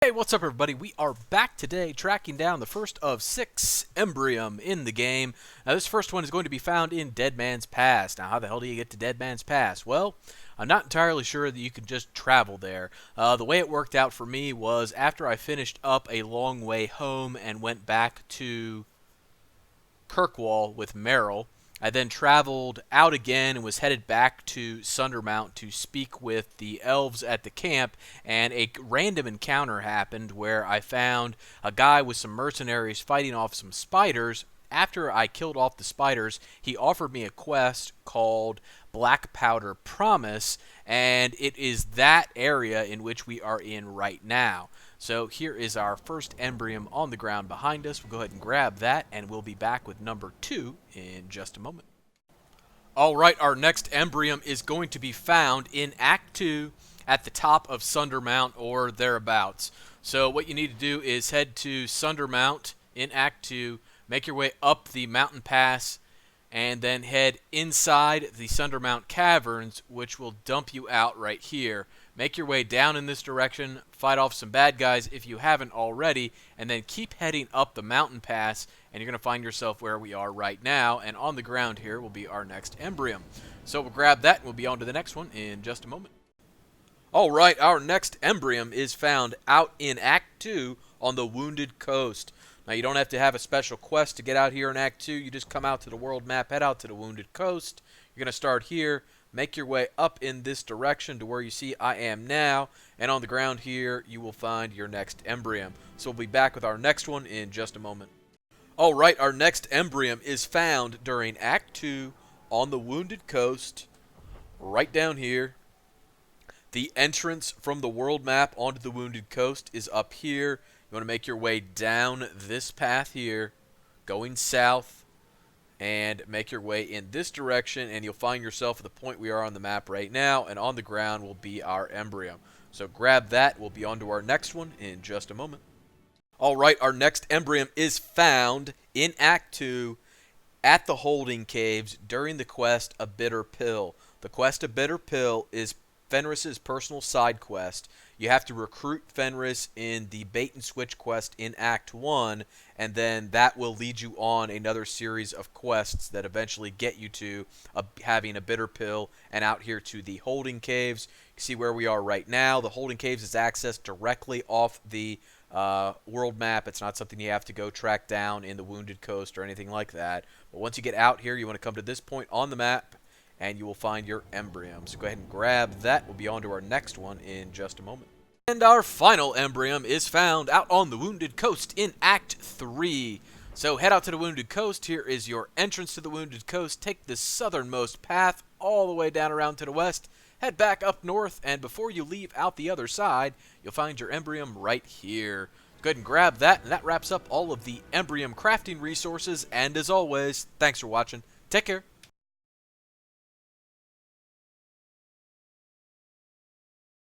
Hey, what's up everybody? We are back today tracking down the first of 6 Embrium in the game. Now this first one is going to be found in Dead Man's Pass. Now how the hell do you get to Dead Man's Pass? Well, I'm not entirely sure that you can just travel there. The way it worked out for me was after I finished up a long way home and went back to Kirkwall with Merrill, I then traveled out again and was headed back to Sundermount to speak with the elves at the camp, and a random encounter happened where I found a guy with some mercenaries fighting off some spiders. After I killed off the spiders, he offered me a quest called Black Powder Promise, and it is that area in which we are in right now. So here is our first Embrium on the ground behind us. We'll go ahead and grab that, and we'll be back with number 2 in just a moment. Alright, our next Embrium is going to be found in Act 2 at the top of Sundermount or thereabouts. So what you need to do is head to Sundermount in Act 2, make your way up the mountain pass, and then head inside the Sundermount Caverns, which will dump you out right here. Make your way down in this direction, fight off some bad guys if you haven't already, and then keep heading up the mountain pass, and you're going to find yourself where we are right now, and on the ground here will be our next Embrium. So we'll grab that, and we'll be on to the next one in just a moment. Alright, our next Embrium is found out in Act 2 on the Wounded Coast. Now, you don't have to have a special quest to get out here in Act 2. You just come out to the world map, head out to the Wounded Coast. You're going to start here, make your way up in this direction to where you see I am now, and on the ground here, you will find your next Embrium. So we'll be back with our next one in just a moment. Alright, our next Embrium is found during Act 2 on the Wounded Coast, right down here. The entrance from the world map onto the Wounded Coast is up here. You want to make your way down this path here, going south, and make your way in this direction, and you'll find yourself at the point we are on the map right now, and on the ground will be our Embrium. So grab that. We'll be on to our next one in just a moment. Alright, our next Embrium is found in Act 2 at the Holding Caves during the quest A Bitter Pill. The quest A Bitter Pill is Fenris's personal side quest. You have to recruit Fenris in the Bait and Switch quest in Act 1, and then that will lead you on another series of quests that eventually get you to having a bitter pill and out here to the Holding Caves. You see where we are right now. The Holding Caves is accessed directly off the world map. It's not something you have to go track down in the Wounded Coast or anything like that. But once you get out here, you want to come to this point on the map, and you will find your Embrium. So go ahead and grab that. We'll be on to our next one in just a moment. And our final Embrium is found out on the Wounded Coast in Act 3. So head out to the Wounded Coast. Here is your entrance to the Wounded Coast. Take the southernmost path all the way down around to the west. Head back up north, and before you leave out the other side, you'll find your Embrium right here. Go ahead and grab that, and that wraps up all of the Embrium crafting resources. And as always, thanks for watching. Take care.